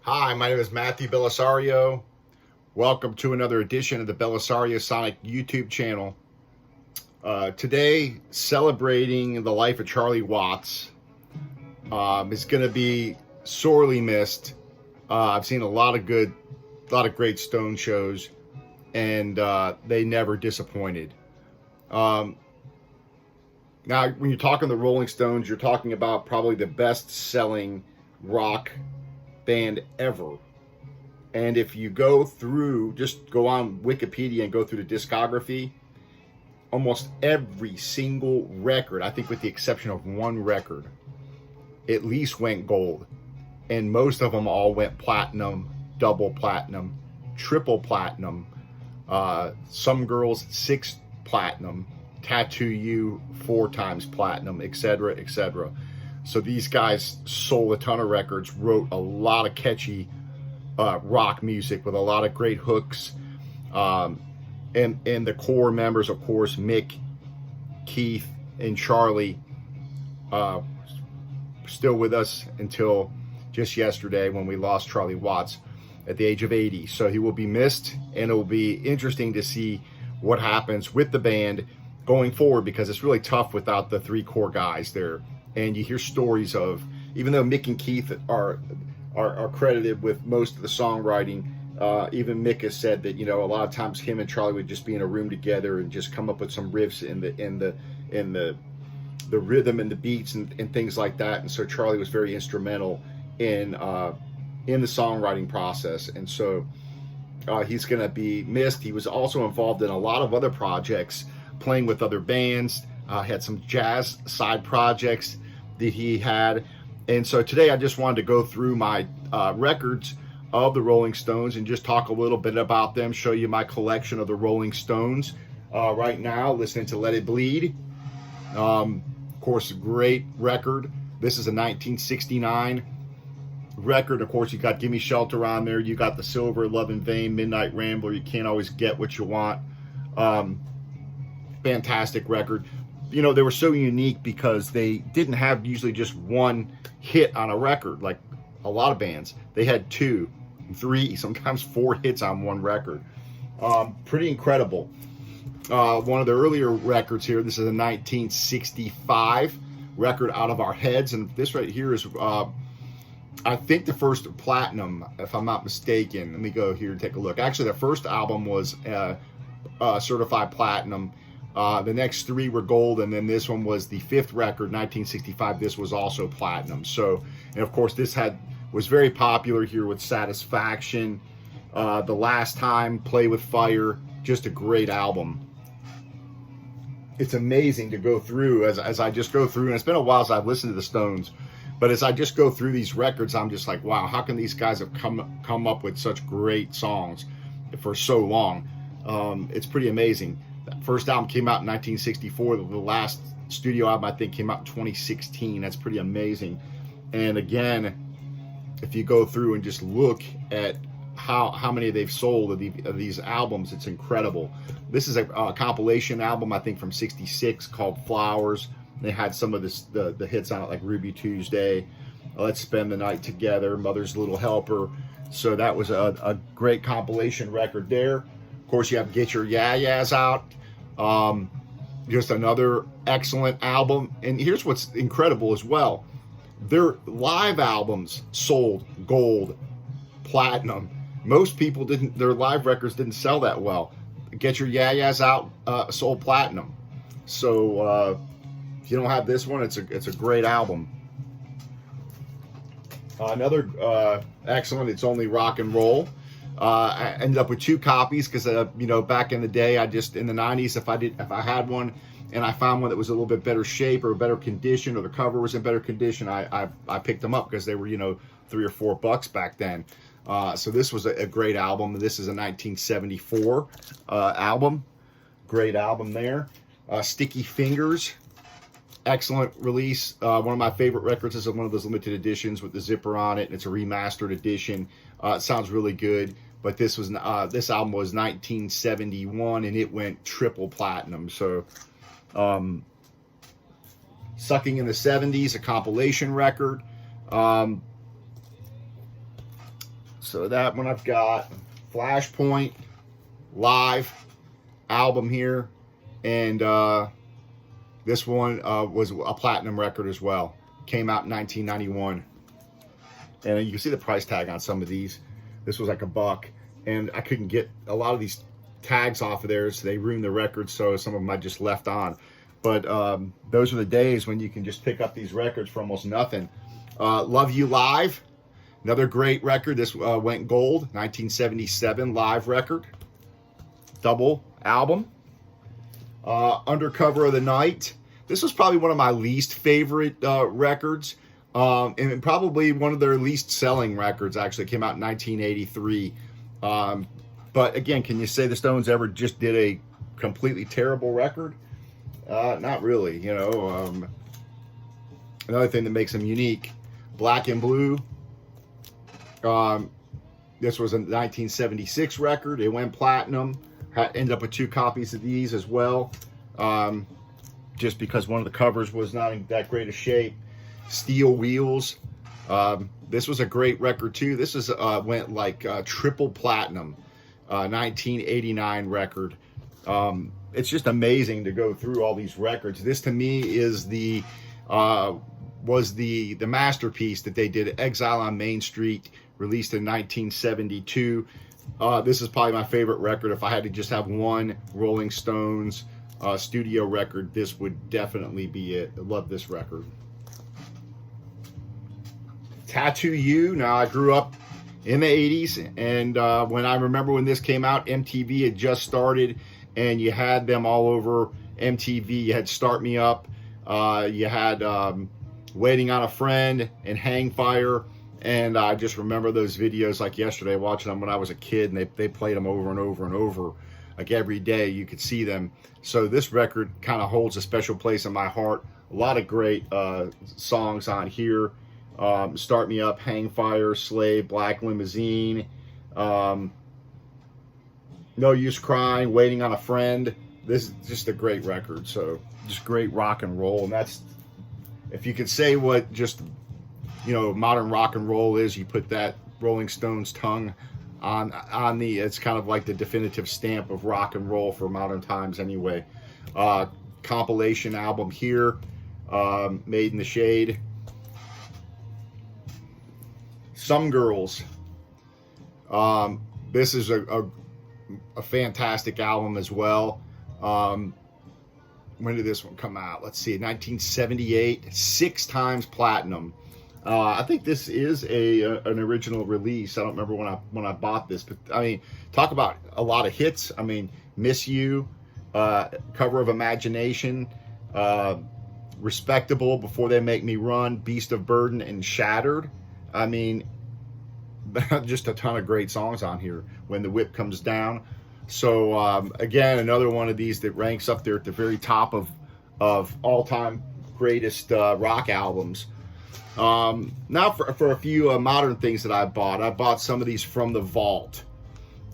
Hi, my name is Matthew Belisario. Welcome to another edition of the Belisario Sonic YouTube channel. Today, celebrating the life of Charlie Watts is going to be sorely missed. I've seen a lot of great Stone shows, and they never disappointed. Now, when you're talking the Rolling Stones, you're talking about probably the best-selling rock band ever. And if you go through, just go on Wikipedia and go through the discography, almost every single record, I think with the exception of one record, at least went gold. And most of them all went platinum, double platinum, triple platinum, Some Girls 6 platinum, Tattoo You 4 times platinum, etc., etc. So these guys sold a ton of records, wrote a lot of catchy rock music with a lot of great hooks. And the core members, of course, Mick, Keith, and Charlie, still with us until just yesterday when we lost Charlie Watts at the age of 80. So he will be missed, and it will be interesting to see what happens with the band going forward, because it's really tough without the 3 core guys there. And you hear stories of, even though Mick and Keith are credited with most of the songwriting, even Mick has said that, a lot of times him and Charlie would just be in a room together and just come up with some riffs in the rhythm and the beats and things like that. And so Charlie was very instrumental in the songwriting process. And so he's going to be missed. He was also involved in a lot of other projects, playing with other bands, had some jazz side projects that he had. And so today I just wanted to go through my records of the Rolling Stones and just talk a little bit about them, show you my collection of the Rolling Stones right now, listening to Let It Bleed. Of course, a great record. This is a 1969 record. Of course, you got Gimme Shelter on there. You got the Silver, Love in Vain, Midnight Rambler. You can't always get what you want. Fantastic record. They were so unique because they didn't have usually just one hit on a record like a lot of bands. They had 2, 3, sometimes 4 hits on one record. Pretty incredible. One of the earlier records here, this is a 1965 record, Out of Our Heads, and this right here is I think the first platinum, if I'm not mistaken. Let me go here and take a look. Actually, the first album was certified platinum. The next 3 were gold, and then this one was the 5th record, 1965. This was also platinum. So, and of course, this was very popular here with Satisfaction, The Last Time, Play with Fire. Just a great album. It's amazing to go through as I just go through, and it's been a while since I've listened to the Stones, but as I just go through these records, I'm just like, wow, how can these guys have come up with such great songs for so long? It's pretty amazing. That first album came out in 1964. The last studio album, I think, came out in 2016. That's pretty amazing. And again, if you go through and just look at how many they've sold of these albums, it's incredible. This is a compilation album, I think, from '66 called Flowers. They had some of the hits on it, like Ruby Tuesday, Let's Spend the Night Together, Mother's Little Helper. So that was a great compilation record there. Of course, you have Get Your Yeah-Yeahs Out. Just another excellent album. And here's what's incredible as well. Their live albums sold gold, platinum. Most people didn't, their live records didn't sell that well. Get Your Yeah-Yeahs Out sold platinum. So if you don't have this one, it's a great album. Another excellent, It's Only Rock and Roll. I ended up with 2 copies because back in the day, in the 90s, if I had one and I found one that was a little bit better shape or better condition, or the cover was in better condition, I picked them up because they were $3 or $4 back then. So this was a great album. This is a 1974 album. Great album there. Sticky Fingers, excellent release. One of my favorite records is one of those limited editions with the zipper on it, and it's a remastered edition. It sounds really good. But this album was 1971, and it went triple platinum. So, Sucking in the 70s, a compilation record. So that one I've got. Flashpoint live album here, and this one was a platinum record as well. Came out in 1991, and you can see the price tag on some of these. This was like $1, and I couldn't get a lot of these tags off of there, so they ruined the record, so some of them I just left on. But those are the days when you can just pick up these records for almost nothing. Love You Live, another great record. This went gold, 1977 live record, double album. Undercover of the Night. This was probably one of my least favorite records, and probably one of their least selling records. Actually, it came out in 1983. But again, can you say the Stones ever just did a completely terrible record? Not really, you know. Another thing that makes them unique, Black and Blue. This was a 1976 record. It went platinum. Ended up with 2 copies of these as well, just because one of the covers was not in that great a shape. Steel Wheels. This was a great record too. This is went like triple platinum, 1989 record. It's just amazing to go through all these records. This to me is the was the masterpiece that they did. Exile on Main Street, released in 1972. This is probably my favorite record. If I had to just have one Rolling Stones studio record, this would definitely be it. I love this record. Tattoo You. Now, I grew up in the 80s, and when I remember when this came out, MTV had just started, and you had them all over MTV. You had Start Me Up, you had Waiting on a Friend, and Hang Fire. And I just remember those videos like yesterday, watching them when I was a kid, and they played them over and over and over, like every day you could see them. So this record kind of holds a special place in my heart. A lot of great songs on here. Start Me Up, Hang Fire, Slave, Black Limousine, No Use Crying, Waiting on a Friend. This is just a great record. So just great rock and roll. And that's, if you could say what just, you know, modern rock and roll is, you put that Rolling Stones tongue on the, it's kind of like the definitive stamp of rock and roll for modern times anyway. Compilation album here, Made in the Shade. Some Girls. This is a fantastic album as well. When did this one come out? Let's see, 1978, 6 times platinum. I think this is an original release. I don't remember when I bought this, but I mean, talk about a lot of hits. I mean, Miss You, Cover of Imagination, Respectable, Before They Make Me Run, Beast of Burden, and Shattered. I mean, just a ton of great songs on here. When the Whip Comes Down. So again, another one of these that ranks up there at the very top of all-time greatest rock albums. Now for a few modern things that I bought some of these from the vault.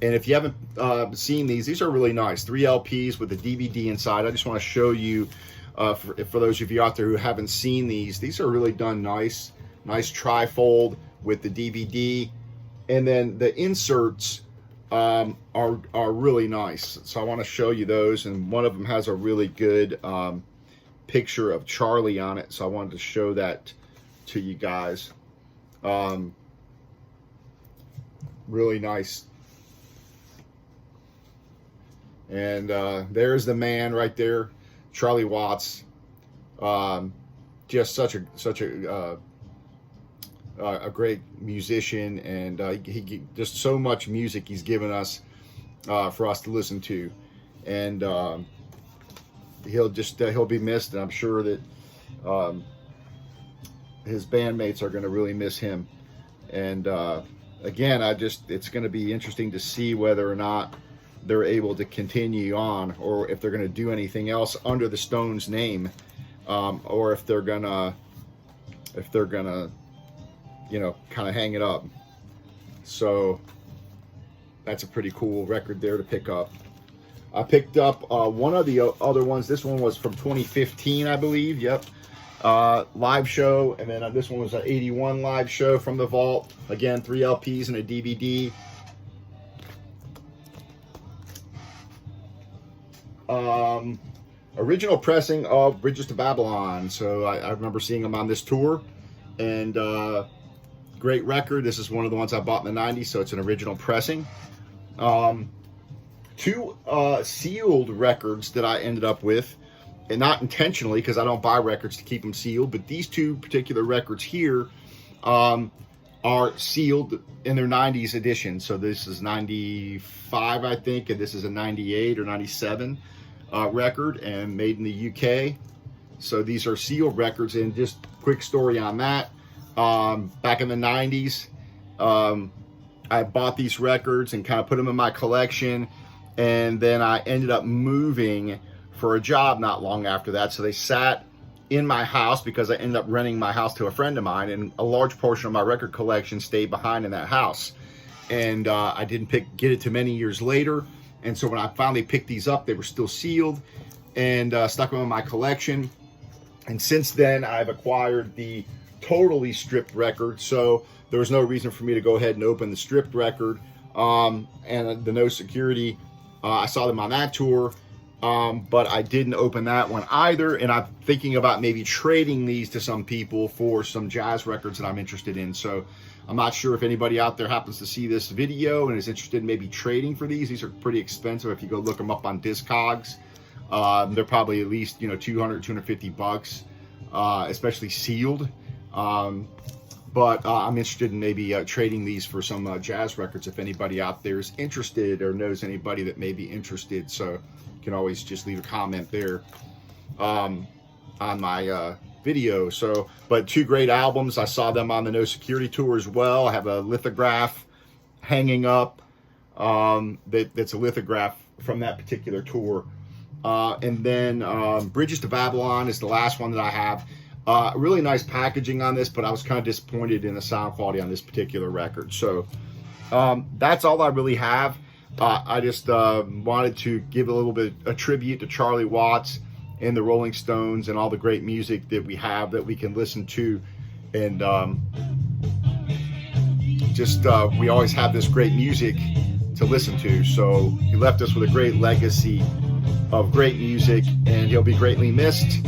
And if you haven't seen these are really nice. 3 LPs with a DVD inside. I just want to show you, for those of you out there who haven't seen these are really done nice. Nice trifold with the DVD. And then the inserts are really nice. So I want to show you those. And one of them has a really good picture of Charlie on it. So I wanted to show that to you guys. Really nice. And there's the man right there, Charlie Watts. Just such a great musician, and he just so much music he's given us for us to listen to, and he'll be missed, and I'm sure that his bandmates are going to really miss him. And again, it's going to be interesting to see whether or not they're able to continue on, or if they're going to do anything else under the Stones name, or if they're gonna you know, kind of hang it up. So that's a pretty cool record there to pick up. I picked up one of the other ones. This one was from 2015, I believe. Yep. live show, and then this one was an 81 live show from the vault. Again, 3 LPs and a DVD. Original pressing of Bridges to Babylon. So I remember seeing them on this tour, and great record. This is one of the ones I bought in the 90s, so it's an original pressing. 2 sealed records that I ended up with, and not intentionally, because I don't buy records to keep them sealed, but these 2 particular records here are sealed in their 90s edition. So this is 95, I think, and this is a 98 or 97 record, and made in the UK. So these are sealed records. And just quick story on that, back in the 90s, I bought these records and kind of put them in my collection, and then I ended up moving for a job not long after that. So they sat in my house because I ended up renting my house to a friend of mine, and a large portion of my record collection stayed behind in that house. And I didn't get it to many years later. And so when I finally picked these up, they were still sealed, and stuck them in my collection. And since then, I've acquired the totally stripped record. So there was no reason for me to go ahead and open the stripped record. And the No Security, I saw them on that tour, but I didn't open that one either. And I'm thinking about maybe trading these to some people for some jazz records that I'm interested in. So I'm not sure if anybody out there happens to see this video and is interested in maybe trading for these. These are pretty expensive. If you go look them up on Discogs, they're probably at least, $200, $250, especially sealed. But I'm interested in maybe trading these for some jazz records if anybody out there is interested or knows anybody that may be interested. So you can always just leave a comment there on my video. So, but 2 great albums. I saw them on the No Security tour as well. I have a lithograph hanging up. That's a lithograph from that particular tour. And then Bridges to Babylon is the last one that I have. Really nice packaging on this, but I was kind of disappointed in the sound quality on this particular record. So that's all I really have. I just wanted to give a little bit of tribute to Charlie Watts and the Rolling Stones and all the great music that we have that we can listen to. And we always have this great music to listen to. So he left us with a great legacy of great music, and he'll be greatly missed.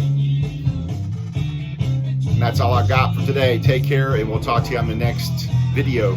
And that's all I got for today. Take care, and we'll talk to you on the next video.